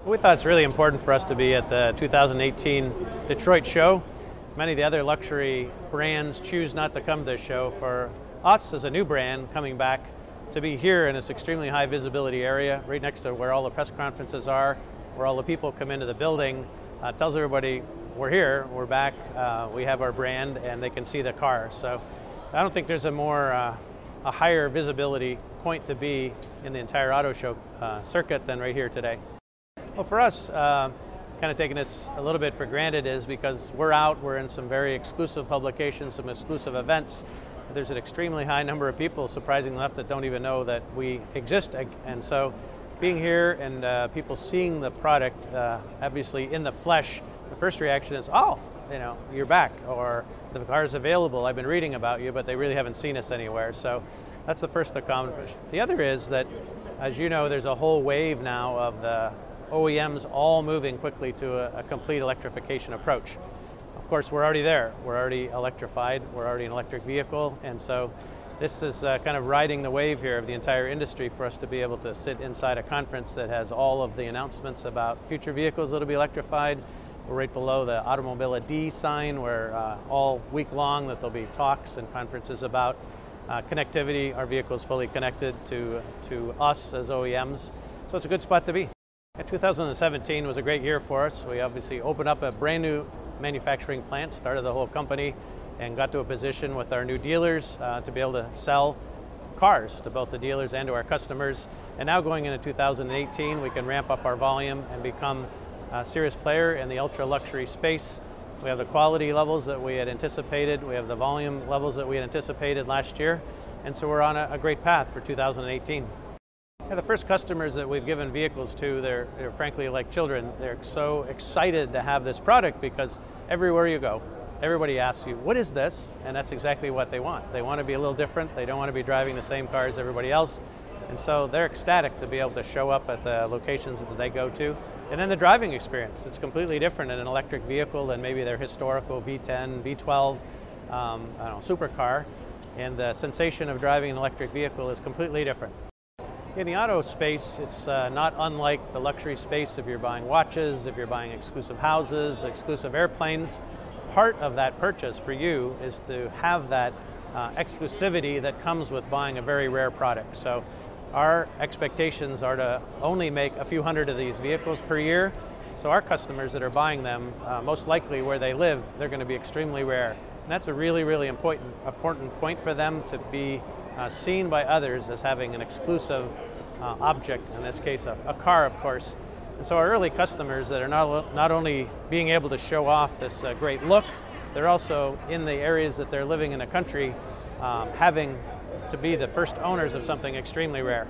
We thought it's really important for us to be at the 2018 Detroit show. Many of the other luxury brands choose not to come to this show. For us as a new brand coming back to be here in this extremely high visibility area, right next to where all the press conferences are, where all the people come into the building, tells everybody we're here, we're back, we have our brand, and they can see the car. So I don't think there's a higher visibility point to be in the entire auto show circuit than right here today. Well, for us, kind of taking this a little bit for granted is because we're in some very exclusive publications, some exclusive events. There's an extremely high number of people, surprisingly enough, that don't even know that we exist. And so being here and people seeing the product, obviously in the flesh, the first reaction is, oh, you're back, or the car is available, I've been reading about you, but they really haven't seen us anywhere. So that's the first accomplishment. The other is that, as you know, there's a whole wave now of the OEMs all moving quickly to a complete electrification approach. Of course, we're already there. We're already electrified. We're already an electric vehicle. And so this is kind of riding the wave here of the entire industry for us to be able to sit inside a conference that has all of the announcements about future vehicles that will be electrified. We're right below the AutoMotoTV sign where all week long that there'll be talks and conferences about connectivity. Our vehicle is fully connected to us as OEMs. So it's a good spot to be. 2017 was a great year for us. We obviously opened up a brand new manufacturing plant, started the whole company, and got to a position with our new dealers to be able to sell cars to both the dealers and to our customers. And now going into 2018, we can ramp up our volume and become a serious player in the ultra luxury space. We have the quality levels that we had anticipated. We have the volume levels that we had anticipated last year. And so we're on a great path for 2018. Yeah, the first customers that we've given vehicles to, they're frankly like children. They're so excited to have this product because everywhere you go, everybody asks you, what is this? And that's exactly what they want. They want to be a little different. They don't want to be driving the same car as everybody else. And so they're ecstatic to be able to show up at the locations that they go to. And then the driving experience, it's completely different in an electric vehicle than maybe their historical V10, V12 supercar. And the sensation of driving an electric vehicle is completely different. In the auto space, it's not unlike the luxury space if you're buying watches, if you're buying exclusive houses, exclusive airplanes. Part of that purchase for you is to have that exclusivity that comes with buying a very rare product. So our expectations are to only make a few hundred of these vehicles per year. So our customers that are buying them, most likely where they live, they're going to be extremely rare. And that's a really, really important point for them to be seen by others as having an exclusive object, in this case a car, of course. And so our early customers that are not only being able to show off this great look, they're also in the areas that they're living in a country having to be the first owners of something extremely rare.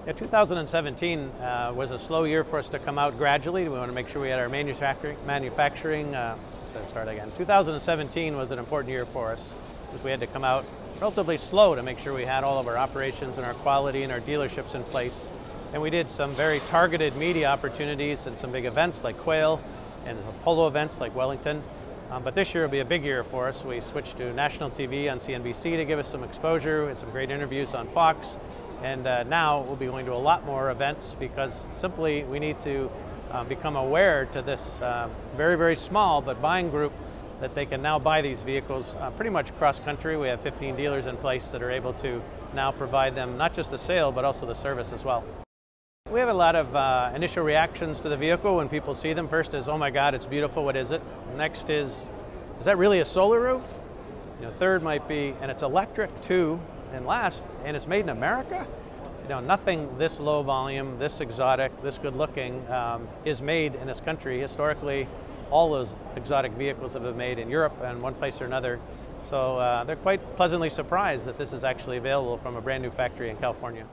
Yeah, 2017 was a slow year for us to come out gradually. We want to make sure we had our manufacturing. 2017 was an important year for us because we had to come out relatively slow to make sure we had all of our operations and our quality and our dealerships in place. And we did some very targeted media opportunities and some big events like Quail and polo events like Wellington. But this year will be a big year for us. We switched to national TV on CNBC to give us some exposure and some great interviews on Fox. And now we'll be going to a lot more events because simply we need to become aware to this very, very small but buying group that they can now buy these vehicles pretty much across country. We have 15 dealers in place that are able to now provide them not just the sale but also the service as well. We have a lot of initial reactions to the vehicle when people see them. First is, oh my God, it's beautiful, what is it? Next is that really a solar roof? Third might be, and it's electric too. And last, and it's made in America? Nothing this low volume, this exotic, this good looking is made in this country. Historically, all those exotic vehicles have been made in Europe and one place or another. So they're quite pleasantly surprised that this is actually available from a brand new factory in California.